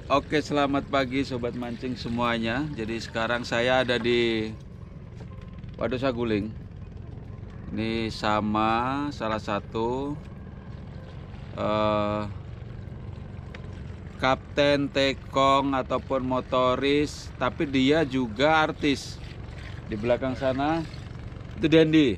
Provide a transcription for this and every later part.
Oke, selamat pagi sobat mancing semuanya. Jadi sekarang saya ada di Waduk Saguling. Ini sama salah satu kapten tekong ataupun motoris, tapi dia juga artis. Di belakang sana itu Dendi.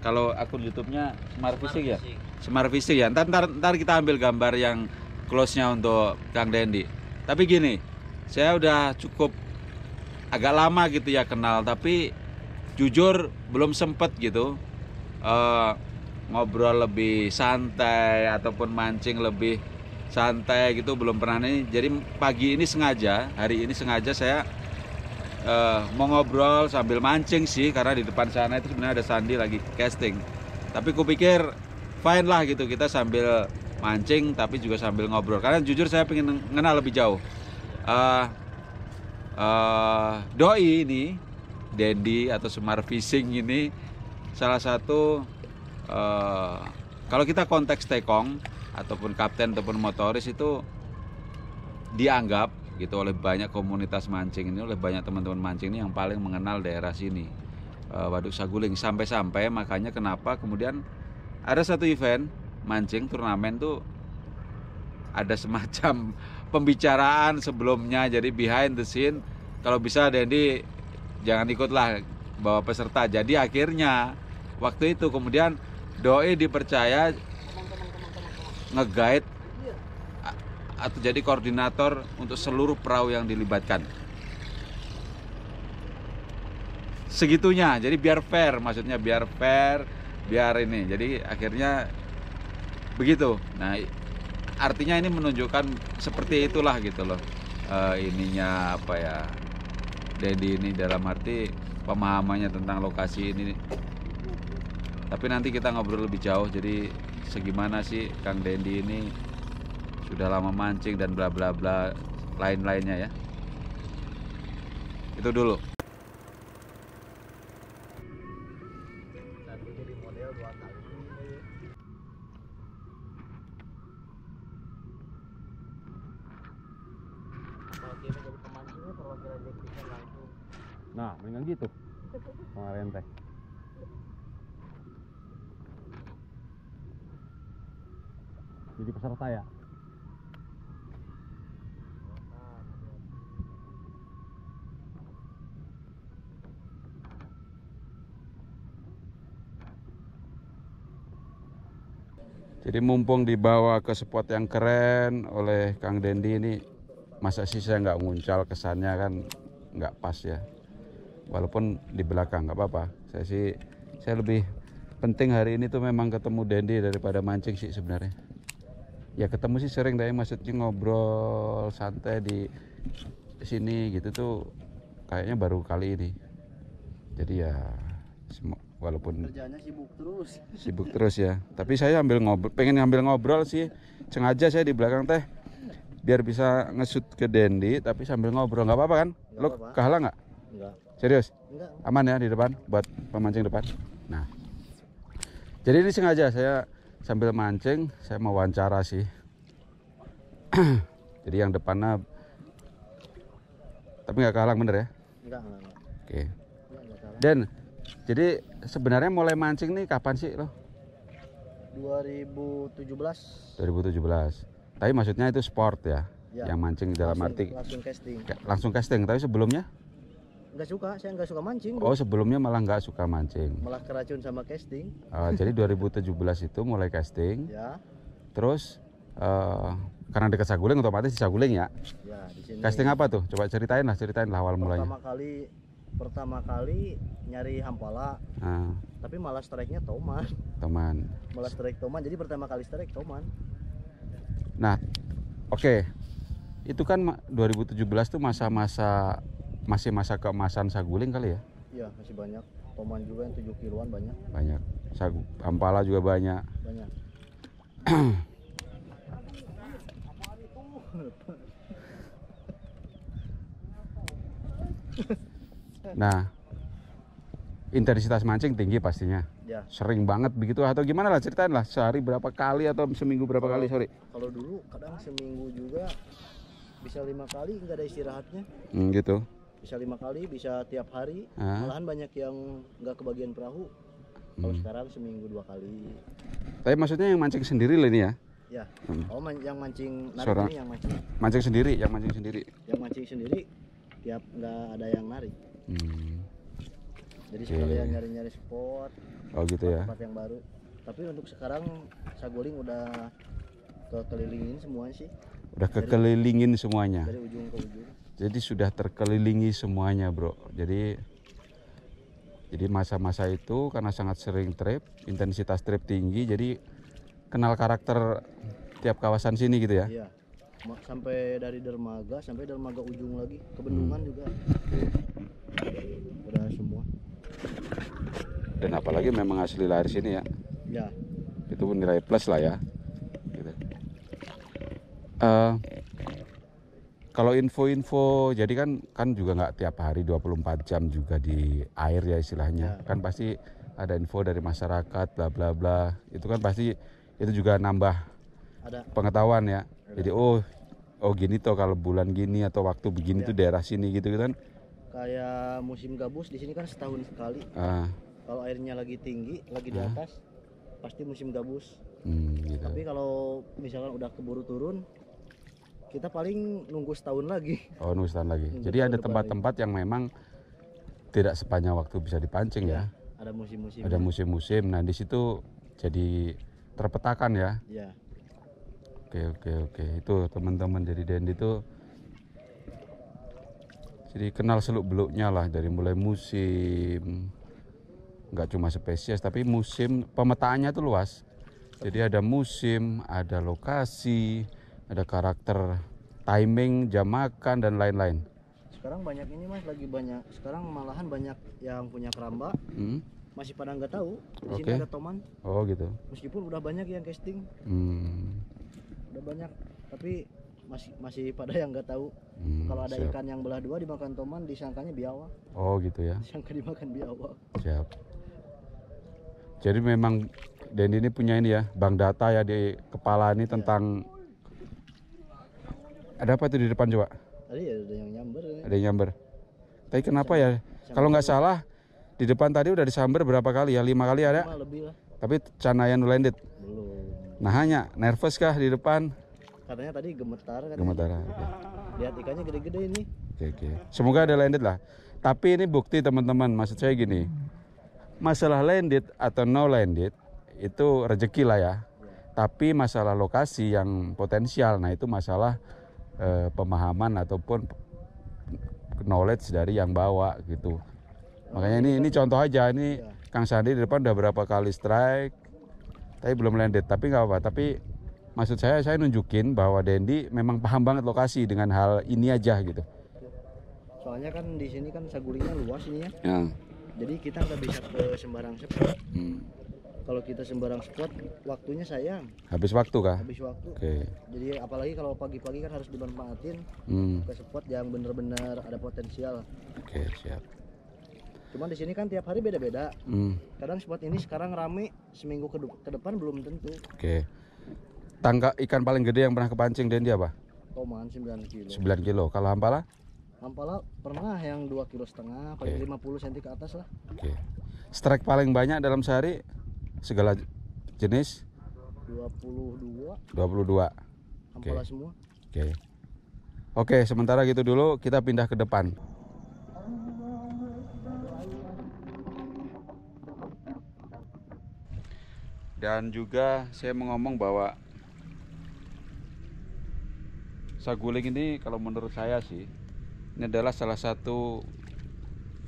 Kalau akun YouTube-nya Smart Fishing ya? Smart Fishing ya. Ntar kita ambil gambar yang close-nya untuk Kang Dendi. Tapi gini, saya udah cukup agak lama gitu ya kenal, tapi jujur belum sempet gitu ngobrol lebih santai ataupun mancing lebih santai gitu, belum pernah nih. Jadi pagi ini sengaja, hari ini sengaja saya mau ngobrol sambil mancing sih, karena di depan sana itu sebenarnya ada Sandi lagi casting. Tapi kupikir fine lah gitu, kita sambil mancing tapi juga sambil ngobrol, karena jujur saya pengen kenal lebih jauh. Doi ini, Dendi atau Smart Fishing ini salah satu kalau kita konteks tekong ataupun kapten ataupun motoris itu dianggap gitu oleh banyak komunitas mancing ini, oleh banyak teman-teman mancing ini yang paling mengenal daerah sini, Waduk Saguling. Sampai-sampai makanya kenapa kemudian ada satu event mancing turnamen tuh ada semacam pembicaraan sebelumnya, jadi behind the scene. Kalau bisa Dendi jangan ikutlah bawa peserta. Jadi akhirnya waktu itu kemudian Doi dipercaya nge-guide atau jadi koordinator untuk seluruh perahu yang dilibatkan. Segitunya, jadi biar fair, maksudnya biar fair, biar ini. Jadi akhirnya begitu. Nah, artinya ini menunjukkan seperti itulah gitu loh. Ininya apa ya, Dendi ini dalam arti pemahamannya tentang lokasi ini. Tapi nanti kita ngobrol lebih jauh. Jadi segimana sih Kang Dendi ini sudah lama mancing dan bla bla bla lain-lainnya ya. Itu dulu. Nah, mendingan gitu kemarin teh. Jadi peserta ya. Jadi mumpung dibawa ke spot yang keren oleh Kang Dendi ini, masa sih saya nggak nguncal, kesannya kan nggak pas ya. Walaupun di belakang nggak apa-apa. Saya lebih penting hari ini tuh memang ketemu Dendi daripada mancing sih sebenarnya. Ya ketemu sih sering deh, maksudnya ngobrol santai di sini gitu tuh kayaknya baru kali ini. Jadi ya walaupun kerjanya sibuk terus ya. Tapi saya pengen ngambil ngobrol sih. Sengaja saya di belakang teh biar bisa nge-shoot ke Dendi tapi sambil ngobrol. Nggak apa-apa kan? Lo kehalang nggak? Enggak. Serius? Enggak. Aman ya di depan buat pemancing depan. Nah, jadi ini sengaja saya sambil mancing, saya mau wawancara sih. Jadi yang depannya, tapi nggak kehalang bener ya? Enggak. Oke. Dan jadi sebenarnya mulai mancing nih kapan sih lo? 2017. 2017. Tapi maksudnya itu sport ya? Ya. Yang mancing dalam arti langsung casting. Langsung casting. Tapi sebelumnya? Saya nggak suka mancing. Oh, sebelumnya malah nggak suka mancing. Malah keracun sama casting. Jadi 2017 itu mulai casting. Ya. Terus karena dekat Saguling otomatis di Saguling ya. Ya, di sini. Casting apa tuh? Coba ceritain lah awal mulanya. Pertama kali nyari hampala. Tapi malah strike-nya toman. Malah strike toman. Jadi pertama kali strike toman. Nah, oke. Itu kan 2017 tuh masa-masa masih masa keemasan saguling kali ya? Iya, masih banyak. Toman juga yang 7 kiloan banyak. Banyak. Ampala juga banyak. Banyak. Nah, intensitas mancing tinggi pastinya. Ya. Sering banget begitu atau gimana lah, ceritain lah, sehari berapa kali atau seminggu berapa kali, sorry? Kalau dulu kadang seminggu juga bisa 5 kali nggak ada istirahatnya. Gitu. Bisa 5 kali, bisa tiap hari. Malahan banyak yang nggak kebagian perahu. Kalau sekarang seminggu 2 kali. Tapi maksudnya yang mancing sendiri lah ini ya? Ya. Oh, yang mancing narik Seorang, ini yang mancing. Mancing sendiri, yang mancing sendiri. Yang mancing sendiri tiap nggak ada yang narik. Jadi sekalian nyari-nyari spot. Oh gitu ya. Tempat yang baru. Tapi untuk sekarang saguling udah kekelilingin semuanya sih. Udah kekelilingin semuanya. Dari ujung ke ujung. Jadi sudah terkelilingi semuanya, bro. Jadi masa-masa itu karena sangat sering trip, intensitas trip tinggi, jadi kenal karakter tiap kawasan sini gitu ya. Iya. Sampai dari dermaga sampai dermaga ujung lagi ke bendungan juga. Udah semua. Dan apalagi memang asli lahir sini ya. Ya. Itu nilai plus lah ya. Gitu. Kalau info-info, jadi kan juga nggak tiap hari 24 jam juga di air ya istilahnya. Kan pasti ada info dari masyarakat bla bla bla. Itu kan pasti itu juga nambah pengetahuan ya. Jadi oh gini toh kalau bulan gini atau waktu begini tuh daerah sini gitu kan. Kayak musim gabus di sini kan setahun sekali. Kalau airnya lagi tinggi, lagi di atas, pasti musim gabus. Gitu. Tapi kalau misalkan udah keburu turun, kita paling nunggu setahun lagi. Oh, nunggu setahun lagi. Jadi ada tempat-tempat yang memang tidak sepanjang waktu bisa dipancing ya. Ada musim-musim. Ada musim-musim. Nah di situ jadi terpetakan ya. Iya. Oke. Itu teman-teman dari Dendi itu jadi kenal seluk-beluknya lah, dari mulai musim, nggak cuma spesies tapi musim, pemetaannya tuh luas. Jadi ada musim, ada lokasi, ada karakter, timing, jam makan dan lain-lain. Sekarang banyak ini mas, lagi banyak. Sekarang malahan banyak yang punya keramba, masih pada nggak tahu. Di sini ada toman. Oh gitu. Meskipun udah banyak yang casting. Udah banyak, tapi masih pada yang nggak tahu. Kalau ada ikan yang belah dua dimakan toman, disangkanya biawak. Oh gitu ya. Disangka dimakan biawak. Siap. Jadi memang Dendi ini punya ini ya, bank data ya di kepala ini tentang. Ada apa itu di depan coba? Tadi ada yang nyamber. Ada yang nyamber. Tapi kenapa ya? Kalau nggak salah di depan tadi udah disamber berapa kali ya? 5 kali ada? 5 lebih lah. Tapi canayan landed. Belum. Nah hanya nervous kah di depan? Katanya tadi gemetar. Gemetar. Okay. Lihat ikannya gede-gede ini. Oke. Semoga ada landed lah. Tapi ini bukti teman-teman. Maksud saya gini, masalah landed atau no landed itu rezeki lah ya. Tapi masalah lokasi yang potensial, nah itu masalah pemahaman ataupun knowledge dari yang bawa gitu. Makanya ini contoh aja, ini Kang Sandi di depan udah berapa kali strike, tapi belum landed. Tapi nggak apa-apa. Tapi maksud saya nunjukin bahwa Dendi memang paham banget lokasi dengan hal ini aja gitu. Soalnya kan di sini kan sagulingnya luas ini ya. Jadi kita nggak bisa ke sembarang spot. Kalau kita sembarang spot, waktunya sayang. Habis waktu kah? Habis waktu. Jadi apalagi kalau pagi-pagi kan harus dimanfaatin ke spot yang bener-bener ada potensial. Siap. Cuman di sini kan tiap hari beda-beda. Kadang spot ini sekarang rame, seminggu ke depan belum tentu. Tangga ikan paling gede yang pernah kepancing Dendi apa? Toman 9 kilo. 9 kilo. Kalau hampala? Hampala pernah yang 2,5 kilo, paling 50 cm ke atas lah. Strike paling banyak dalam sehari segala jenis? 22. Hampala semua. Oke, sementara gitu dulu, kita pindah ke depan. Dan juga saya mau ngomong bahwa saguling ini kalau menurut saya sih, ini adalah salah satu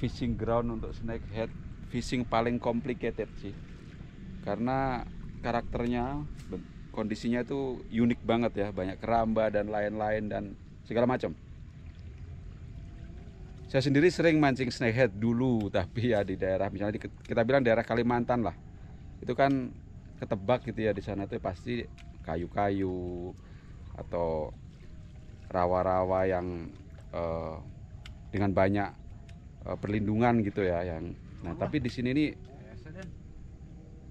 fishing ground untuk snakehead fishing paling complicated sih. Karena karakternya, kondisinya itu unik banget ya, banyak keramba dan lain-lain dan segala macam. Saya sendiri sering mancing snakehead dulu, tapi ya di daerah misalnya kita bilang daerah Kalimantan lah, itu kan ketebak gitu ya, di sana tuh pasti kayu-kayu atau rawa-rawa yang dengan banyak perlindungan gitu ya, yang nah tapi di sini nih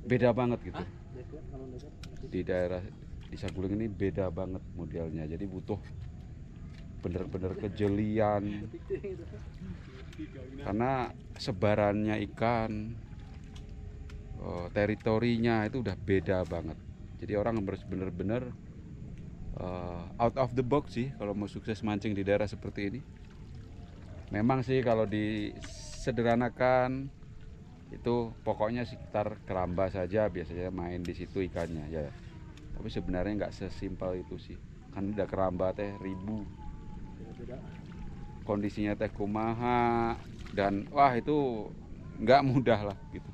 beda banget gitu. Di daerah di Saguling ini beda banget modelnya, jadi butuh bener-bener kejelian karena sebarannya ikan, teritorinya itu udah beda banget. Jadi orang harus bener-bener out of the box sih kalau mau sukses mancing di daerah seperti ini. Memang sih kalau disederhanakan itu pokoknya sekitar keramba saja biasanya main di situ ikannya ya. Tapi sebenarnya nggak sesimpel itu sih. Kan udah keramba teh ribu. Kondisinya teh kumaha dan wah itu nggak mudah lah gitu.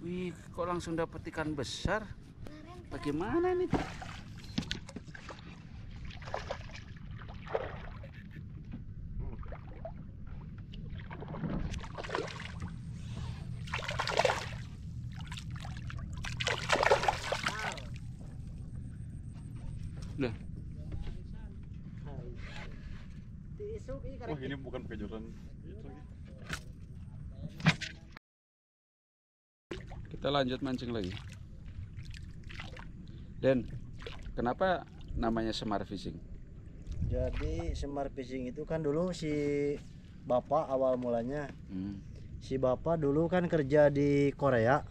Wih, kok langsung dapat ikan besar? Bagaimana nih? Lah. Wah, ini bukan kejutan. Kita lanjut mancing lagi. Dan kenapa namanya Semar Fishing? Jadi Semar Fishing itu kan dulu si bapak awal mulanya. Si bapak dulu kan kerja di Korea.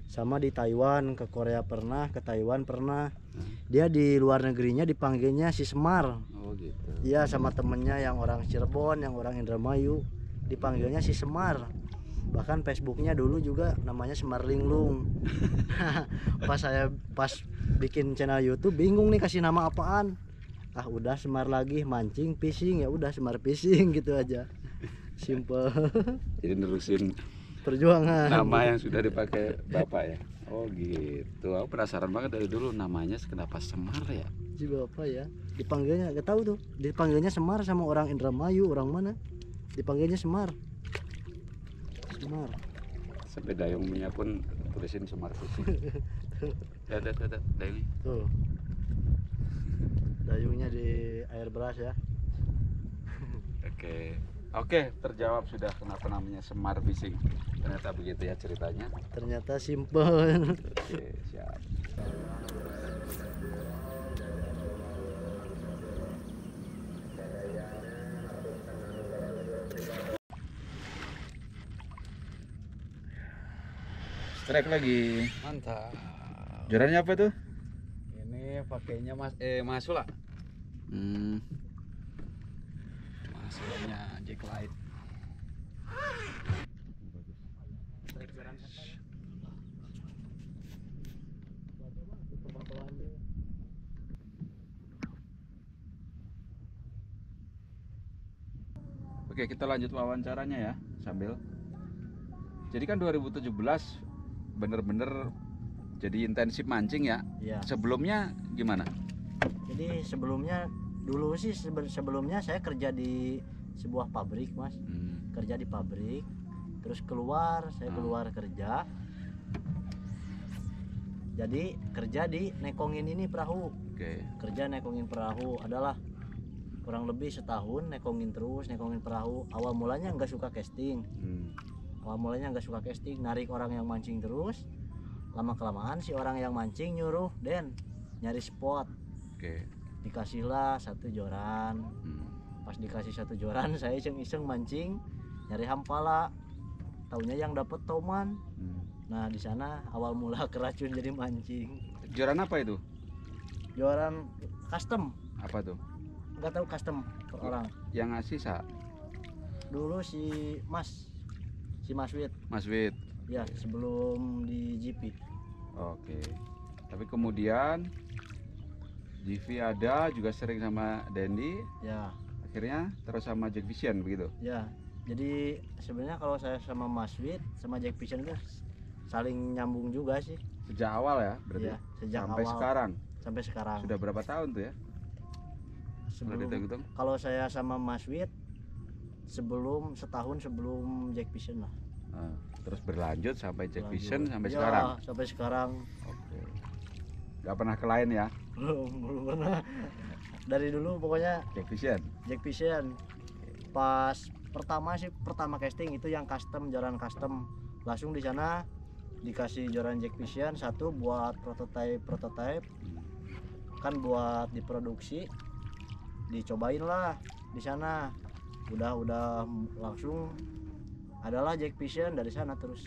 Sama di Taiwan, ke Korea pernah, ke Taiwan pernah. Dia di luar negerinya dipanggilnya si Semar. Oh gitu. Iya, sama temennya yang orang Cirebon, yang orang Indramayu, dipanggilnya si Semar. Bahkan Facebooknya dulu juga namanya Semar Linglung. Pas bikin channel YouTube bingung nih kasih nama apaan. Ah udah Semar lagi, mancing fishing, ya udah Semar Fishing gitu aja. Simple. Jadi nerusin perjuangan nama yang sudah dipakai bapak ya. Oh gitu. Aku penasaran banget dari dulu namanya kenapa Semar ya. Si bapak ya dipanggilnya gak tahu tuh, dipanggilnya Semar sama orang Indramayu, orang mana dipanggilnya Semar. Semar. Sampai dayungnya pun tulisin Semar Fishing. Dayungnya. Tuh. Dayungnya di air beras ya. Oke, terjawab sudah kenapa namanya Semar Fishing. Ternyata begitu ya ceritanya. Ternyata simple. Oke, siap. Strike lagi. Mantap. Jorannya apa tuh? Ini pakainya Masula. Masulanya Jack Light. Oke, kita lanjut wawancaranya ya sambil. Jadi kan 2017 bener-bener jadi intensif mancing ya. Iya. Sebelumnya gimana? Jadi sebelumnya dulu sih sebelumnya saya kerja di sebuah pabrik, Mas. Kerja di pabrik. Terus saya keluar kerja. Jadi kerja di nekongin ini perahu. Oke. Kerja nekongin perahu adalah kurang lebih setahun nekongin perahu. Awal mulanya nggak suka casting. Narik orang yang mancing terus. Lama kelamaan si orang yang mancing nyuruh Den nyari spot. Oke. Dikasihlah 1 joran. Pas dikasih 1 joran saya iseng-iseng mancing nyari hampala. Taunya yang dapet toman. Nah di sana awal mula keracun jadi mancing. Joran apa itu? Joran custom. Apa tuh? Nggak tahu custom ke orang. Yang ngasih Dulu si Mas Wid. Mas Wid. Ya sebelum di GP. Oke. Tapi kemudian GV ada juga sering sama Dendi. Ya. Akhirnya terus sama Jack Vision begitu. Ya. Jadi sebenarnya kalau saya sama Mas Wid sama Jack Vision itu saling nyambung juga sih. Sejak awal ya berarti? Iya, sejak sampai awal. sekarang? Sampai sekarang. Sudah berapa tahun tuh ya? Kalau saya sama Mas Wid setahun sebelum Jack Vision lah. Terus berlanjut sampai Jack Vision sampai sekarang? Sampai sekarang. Oke. Gak pernah ke lain ya? Belum pernah. Dari dulu pokoknya Jack Vision. Jack Vision. Pas pertama casting itu yang custom, joran custom. Langsung di sana dikasih joran Jack Vision satu buat prototype. Kan buat diproduksi. Dicobain lah di sana. Udah langsung adalah Jack Vision dari sana terus.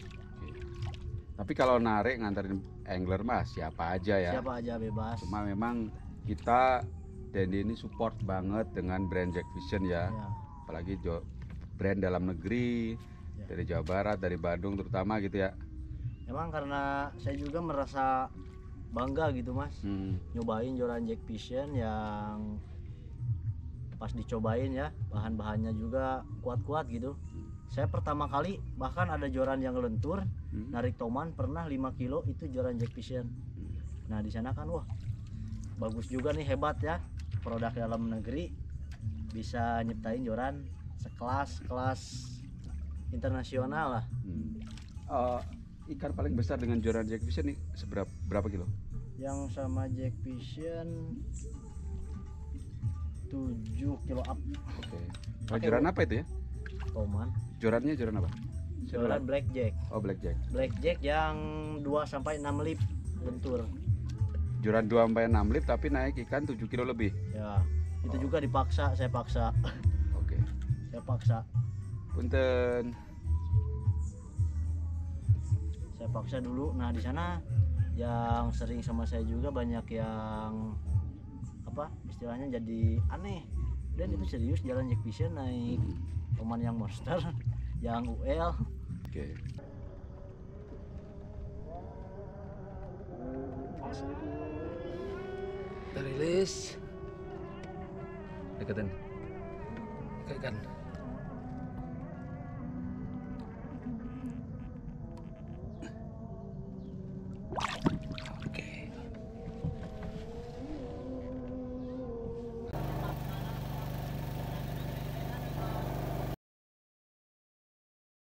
Tapi kalau narik nganterin angler mas siapa aja ya? Siapa aja bebas. Cuma memang kita Dendi ini support banget dengan brand Jack Vision ya. Apalagi brand dalam negeri dari Jawa Barat, dari Bandung terutama gitu ya. Emang karena saya juga merasa bangga gitu mas, nyobain joran Jack Vision yang pas dicobain ya bahan-bahannya juga kuat-kuat gitu. Saya pertama kali bahkan ada joran yang lentur, narik toman pernah 5 kilo itu joran Jack Vision. Nah di sana kan wah bagus juga nih, hebat ya produk dalam negeri bisa nyiptain joran kelas internasional lah. Ikan paling besar dengan joran Jack Vision nih berapa kilo? Yang sama Jack Vision 7 kilo up. Oke. Joran apa itu ya? Toman. Jorannya joran apa? Joran Blackjack. Oh Blackjack. Blackjack yang 2 sampai 6 lip lentur. Joran 2 sampai 6 lip tapi naik ikan 7 kilo lebih. Ya. Itu juga dipaksa, saya paksa. Oke. Saya paksa. Punten. Saya paksa dulu. Nah, di sana yang sering sama saya juga banyak yang apa? Istilahnya jadi aneh. Dan itu serius jalan Jack Vision naik toman yang monster, yang UL. Oke. Kita rilis. Deketin. Dekatkan.